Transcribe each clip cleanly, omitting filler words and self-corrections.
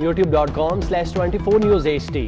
youtube.com/24 News HD।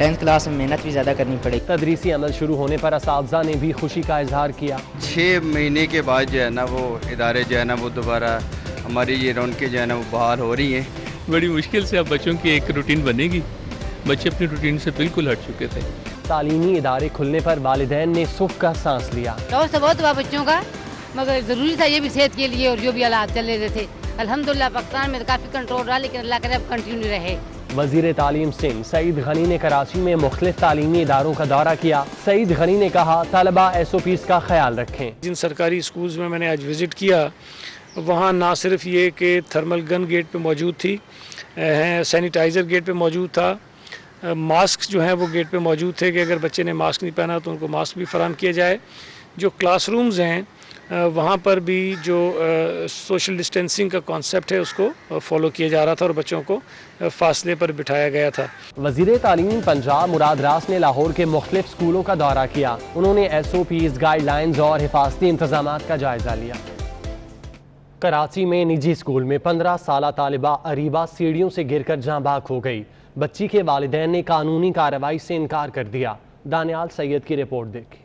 10th class میں محنت بھی زیادہ کرنی پڑے گی. تدریسی عمل شروع ہونے پر اساتذہ نے بھی خوشی کا اظہار کیا. 6 مہینے کے بعد جو ہے نا وہ ادارے جو ہے نا وہ دوبارہ ہماری یہ رونقیں جو ہے نا وہ بحال ہو رہی ہیں. بڑی مشکل سے اب بچوں کی ایک روٹین بنے گی. بچے اپنی روٹین سے بالکل ہٹ چکے تھے. تعلیمی ادارے کھلنے پر والدین نے سکھ کا سانس لیا. لوس تو بہت ہوا بچوں کا، مگر ضروری تھا یہ بھی صحت کے لیے، اور جو بھی حالات چل رہے تھے الحمدللہ پاکستان میں کافی کنٹرول رہا، لیکن اللہ کرے اب کنٹینیو رہے. وزیر تعلیم سنگھ سعید غنی نے کراچی میں مختلف تعلیمی اداروں کا دورہ کیا. سعید غنی نے کہا طلبہ SOPs کا خیال رکھیں. جن سرکاری اسکولز میں نے آج وزٹ کیا، وہاں نہ صرف یہ کہ تھرمل گن گیٹ پہ موجود تھی، سینیٹائزر گیٹ پہ موجود تھا، ماسک جو ہیں وہ گیٹ پہ موجود تھے کہ اگر بچے نے ماسک نہیں پہنا تو ان کو ماسک بھی فراہم کیا جائے. جو کلاس رومز ہیں وہاں پر بھی جو سوشل ڈسٹینسنگ کا کانسیپٹ ہے اس کو فالو کیا جا رہا تھا اور بچوں کو فاصلے پر بٹھایا گیا تھا. وزیر تعلیم پنجاب مراد راس نے لاہور کے مختلف اسکولوں کا دورہ کیا. انہوں نے SOPs، گائیڈ لائنز اور حفاظتی انتظامات کا جائزہ لیا. کراچی میں نجی اسکول میں 15 سالہ طالبہ اریبہ سیڑھیوں سے گر کر جاں بحق ہو گئی. بچی کے والدین نے قانونی کارروائی سے انکار کر دیا. دانیال سید کی رپورٹ دیکھی.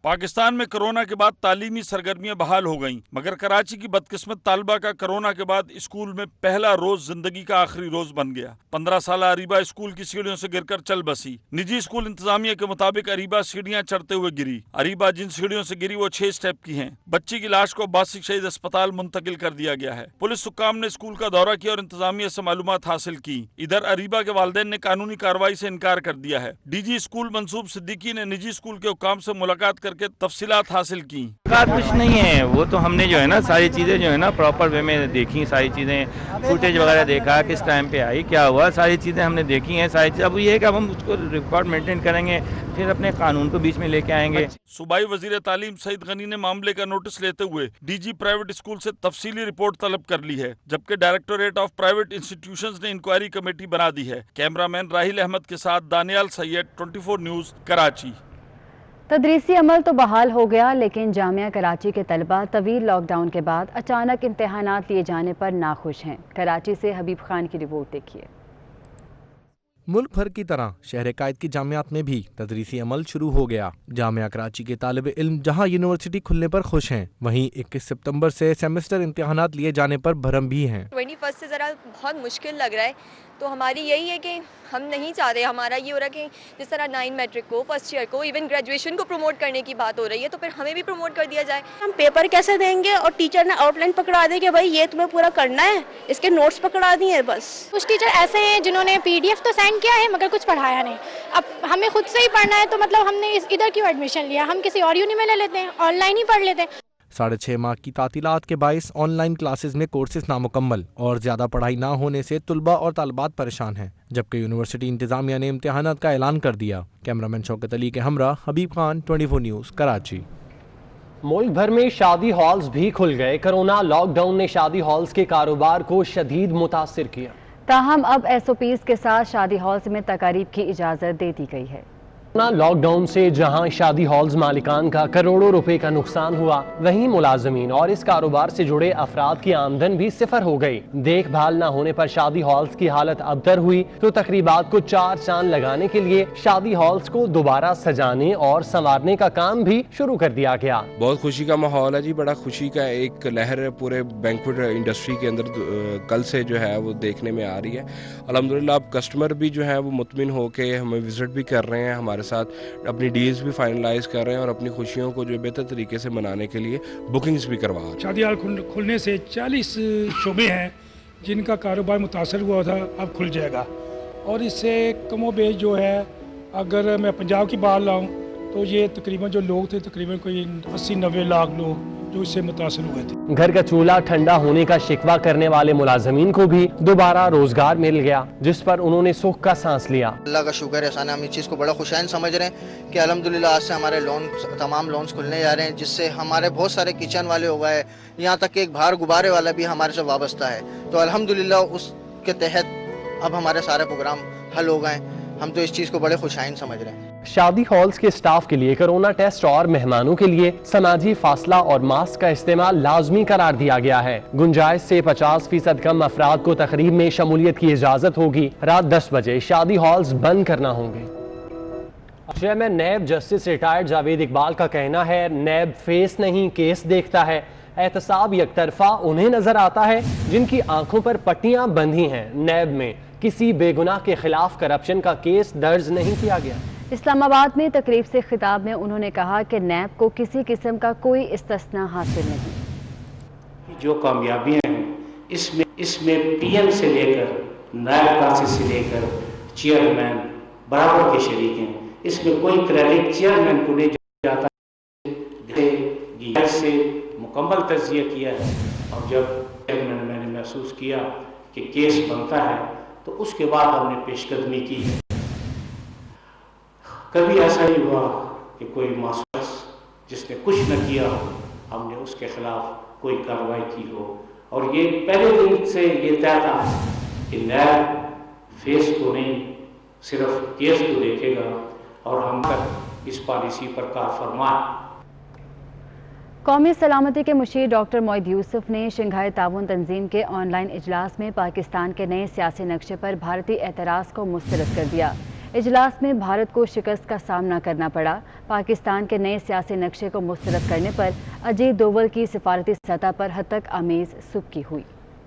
پاکستان میں کرونا کے بعد تعلیمی سرگرمیاں بحال ہو گئیں، مگر کراچی کی بدقسمت طالبہ کا کرونا کے بعد اسکول میں پہلا روز زندگی کا آخری روز بن گیا. 15 سالہ اریبہ اسکول کی سیڑھیوں سے گر کر چل بسی. نجی اسکول انتظامیہ کے مطابق اریبہ سیڑھیاں چڑھتے ہوئے گری. اریبہ جن سیڑھیوں سے گری وہ 6 سٹیپ کی ہیں. بچی کی لاش کو باسک شہید اسپتال منتقل کر دیا گیا ہے. پولیس حکام نے اسکول کا دورہ کیا اور انتظامیہ سے معلومات حاصل کی. ادھر اریبہ کے والدین نے قانونی کارروائی سے انکار کر دیا ہے. DG اسکول منصوب صدیقی نے نجی اسکول کے حکام سے ملاقات کر کے تفصیلات حاصل کی. کچھ نہیں ہے، وہ تو ہم نے جو ہے نا ساری چیزیں جو ہے نا پراپر وے میں دیکھی، ساری چیزیں فوٹیج وغیرہ دیکھا، کس ٹائم پہ آئی، کیا ہوا، ساری چیزیں ہم نے دیکھی ہیں. ساری چیز اب یہ ہے کہ اب ہم اس کو ریکارڈ مینٹین کریں گے، پھر اپنے قانون کو بیچ میں لے کے آئیں گے. صوبائی وزیر تعلیم سعید غنی نے معاملے کا نوٹس لیتے ہوئے DG پرائیویٹ اسکول سے تفصیلی رپورٹ طلب کر لی ہے، جبکہ ڈائریکٹوریٹ آف پرائیویٹ انسٹیٹیوشنز نے انکوائری کمیٹی بنا دی ہے. کیمرامین راہیل احمد کے ساتھ دانیال سید، 24 نیوز، کراچی. تدریسی عمل تو بحال ہو گیا، لیکن جامعہ کراچی کے طلبہ طویل لاک ڈاؤن کے بعد اچانک امتحانات لیے جانے پر ناخوش ہیں. کراچی سے حبیب خان کی رپورٹ دیکھیے. ملک بھر کی طرح شہر قائد کی جامعات میں بھی تدریسی عمل شروع ہو گیا. جامعہ کراچی کے طالب علم جہاں یونیورسٹی کھلنے پر خوش ہیں، وہیں 21 ستمبر سے سیمسٹر امتحانات لیے جانے پر بھرم بھی ہیں. 21 سے ذرا بہت مشکل لگ رہا ہے، تو ہماری یہی ہے کہ ہم نہیں چاہتے، ہمارا یہ ہو رہا ہے کہ جس طرح 9 میٹرک کو، فرسٹ ایئر کو، ایون گریجویشن کو پروموٹ کرنے کی بات ہو رہی ہے، تو پھر ہمیں بھی پروموٹ کر دیا جائے. ہم پیپر کیسے دیں گے اور ٹیچر نے آؤٹ لائن پکڑا دے کہ بھائی یہ تمہیں پورا کرنا ہے، اس کے نوٹس پکڑا دیے ہیں بس. کچھ ٹیچر ایسے ہیں جنہوں نے PDF تو سینڈ کیا ہے مگر کچھ پڑھایا نہیں. اب ہمیں خود سے ہی پڑھنا ہے تو مطلب ہم نے ادھر کیوں ایڈمیشن لیا، ہم کسی اور یونی میں لے لیتے ہیں، آن لائن ہی پڑھ لیتے ہیں. 6.5 ماہ کی تعطیلات کے باعث آن لائن کلاسز میں کورسز نامکمل اور زیادہ پڑھائی نہ ہونے سے طلبہ اور طالبات پریشان ہیں، جبکہ یونیورسٹی انتظامیہ نے امتحانات کا اعلان کر دیا. کیمرامین شوکت علی کے ہمراہ حبیب خان، 24 نیوز، کراچی. ملک بھر میں شادی ہالز بھی کھل گئے. کرونا لاک ڈاؤن نے شادی ہالز کے کاروبار کو شدید متاثر کیا. تاہم اب SOPs کے ساتھ شادی ہالز میں تقاریب کی اجازت دے دی گئی ہے. لاک ڈاؤن سے جہاں شادی ہالز مالکان کا کروڑوں روپے کا نقصان ہوا، وہیں ملازمین اور اس کاروبار سے جڑے افراد کی آمدن بھی صفر ہو گئی. دیکھ بھال نہ ہونے پر شادی ہالز کی حالت ابتر ہوئی تو تقریبات کو 4 چاند لگانے کے لیے شادی ہالز کو دوبارہ سجانے اور سنوارنے کا کام بھی شروع کر دیا گیا. بہت خوشی کا ماحول ہے جی، بڑا خوشی کا ایک لہر پورے بینکوٹ انڈسٹری کے اندر کل سے جو ہے وہ دیکھنے میں آ رہی ہے. الحمدللہ اب کسٹمر بھی جو ہے وہ مطمئن ہو کے ہمیں وزٹ بھی کر رہے ہیں، ہمارے ساتھ اپنی ڈیلز بھی فائنلائز کر رہے ہیں اور اپنی خوشیوں کو جو بہتر طریقے سے منانے کے لیے بکنگز بھی کروا رہے ہیں. شادی ہال کھلنے سے 40 شعبے ہیں جن کا کاروبار متاثر ہوا تھا، اب کھل جائے گا. اور اس سے کم و بیش جو ہے، اگر میں پنجاب کی بات لاؤں تو یہ تقریباً جو لوگ تھے تقریباً کوئی 80-90 لاکھ لوگ جو اس سے متاثر ہوئے تھے. گھر کا چولہا ٹھنڈا ہونے کا شکوہ کرنے والے ملازمین کو بھی دوبارہ روزگار مل گیا، جس پر انہوں نے سکھ کا سانس لیا. اللہ کا شکر ہے، ہم اس چیز کو بڑا خوشائن سمجھ رہے ہیں کہ الحمدللہ آج سے ہمارے تمام لونز کھلنے جا رہے ہیں، جس سے ہمارے بہت سارے کچن والے ہو گئے، یہاں تک کہ ایک باہر غبارے والا بھی ہمارے سے وابستہ ہے. تو الحمدللہ اس کے تحت اب ہمارے سارے پروگرام حل ہو گئے. ہم تو اس چیز کو بڑے خوشائن سمجھ رہے ہیں. شادی ہالز کے سٹاف کے لیے کرونا ٹیسٹ اور مہمانوں کے لیے سماجی فاصلہ اور ماسک کا استعمال لازمی قرار دیا گیا ہے۔ گنجائش سے 50% کم افراد کو تقریب میں شمولیت کی اجازت ہوگی۔ رات 10 بجے شادی ہالز بند کرنا ہوں گے۔ Chairman NAB justice retired Javed Iqbal کا کہنا ہے نیب فیس نہیں کیس دیکھتا ہے۔ احتساب یک طرفہ انہیں نظر آتا ہے جن کی آنکھوں پر پٹیاں بندھی ہیں۔ نیب میں کسی بے گناہ کے خلاف کرپشن کا کیس درج نہیں کیا گیا۔ اسلام آباد میں تقریب سے خطاب میں انہوں نے کہا کہ نیب کو کسی قسم کا کوئی استثناء حاصل نہیں۔ جو کامیابیاں ہیں اس میں پی ایم سے لے کر نائب کونسل سے لے کر چیئرمین برابر کے شریک ہیں۔ اس میں کوئی کریڈٹ چیئرمین کو نہیں جاتا سے مکمل تجزیہ کیا ہے، اور جب میں نے محسوس کیا کہ کیس بنتا ہے تو اس کے بعد ہم نے پیش قدمی کی ہے۔ کبھی ایسا نہیں ہوا کہ کوئی معصوم جس نے کچھ نہ کیا ہو ہم نے اس کے خلاف کوئی کارروائی کی ہو، اور یہ پہلے دن سے یہ طے تھا کہ نیب فیس کو نہیں صرف کیس کو دیکھے گا، اور ہم تک اس پالیسی پر کار فرما ہے۔ قومی سلامتی کے مشیر ڈاکٹر معید یوسف نے شنگھائی تعاون تنظیم کے آن لائن اجلاس میں پاکستان کے نئے سیاسی نقشے پر بھارتی اعتراض کو مسترد کر دیا۔ اجلاس میں بھارت کو شکست کا سامنا کرنا پڑا۔ پاکستان کے نئے سیاسی نقشے کو مسترد کرنے پر اجیت دوول کی سفارتی سطح پر حد تک آمیز سبکی ہوئی۔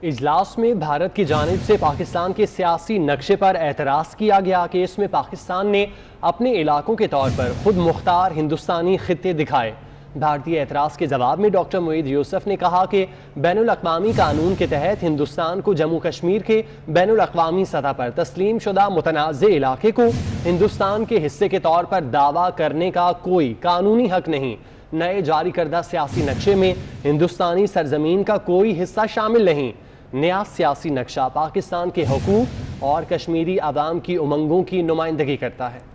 اجلاس میں بھارت کی جانب سے پاکستان کے سیاسی نقشے پر اعتراض کیا گیا کہ اس میں پاکستان نے اپنے علاقوں کے طور پر خود مختار ہندوستانی خطے دکھائے۔ بھارتی اعتراض کے جواب میں ڈاکٹر معید یوسف نے کہا کہ بین الاقوامی قانون کے تحت ہندوستان کو جموں کشمیر کے بین الاقوامی سطح پر تسلیم شدہ متنازع علاقے کو ہندوستان کے حصے کے طور پر دعویٰ کرنے کا کوئی قانونی حق نہیں۔ نئے جاری کردہ سیاسی نقشے میں ہندوستانی سرزمین کا کوئی حصہ شامل نہیں۔ نیا سیاسی نقشہ پاکستان کے حقوق اور کشمیری عوام کی امنگوں کی نمائندگی کرتا ہے۔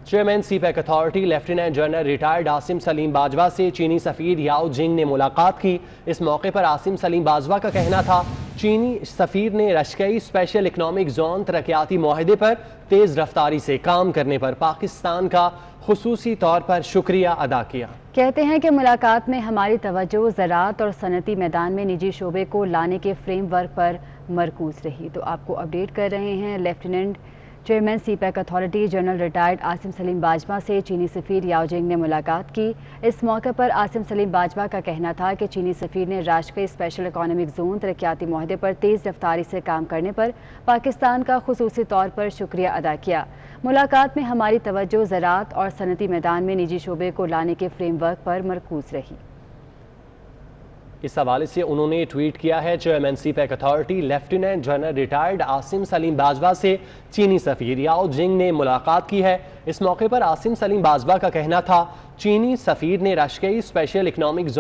Chairman CPEC authority lieutenant general retired Asim Saleem Bajwa سے چینی سفیر یاؤ جنگ نے ملاقات کی۔ اس موقع پر عاصم سلیم باجوہ کا کہنا تھا چینی سفیر نے رشکئی اسپیشل اکنامک زون ترقیاتی معاہدے پر تیز رفتاری سے کام کرنے پر پاکستان کا خصوصی طور پر شکریہ ادا کیا۔ کہتے ہیں کہ ملاقات میں ہماری توجہ زراعت اور صنعتی میدان میں نجی شعبے کو لانے کے فریم ورک پر مرکوز رہی۔ تو آپ کو اپڈیٹ کر رہے ہیں lieutenant chairman CPEC authority general retired Asim Saleem Bajwa سے چینی سفیر یاؤ جنگ نے ملاقات کی۔ اس موقع پر عاصم سلیم باجوہ کا کہنا تھا کہ چینی سفیر نے راشکئی اسپیشل اکنامک زون ترقیاتی معاہدے پر تیز رفتاری سے کام کرنے پر پاکستان کا خصوصی طور پر شکریہ ادا کیا۔ ملاقات میں ہماری توجہ زراعت اور صنعتی میدان میں نجی شعبے کو لانے کے فریم ورک پر مرکوز رہی۔ اس حوالے سے انہوں نے ٹویٹ کیا ہے chairman CPEC authority lieutenant general retired Asim Saleem Bajwa سے چینی سفیر یاؤ جنگ نے ملاقات کی ہے۔ اس موقع پر عاصم سلیم باجوہ کا کہنا تھا چینی سفیر نے رشکئی اسپیشل اکنامک زون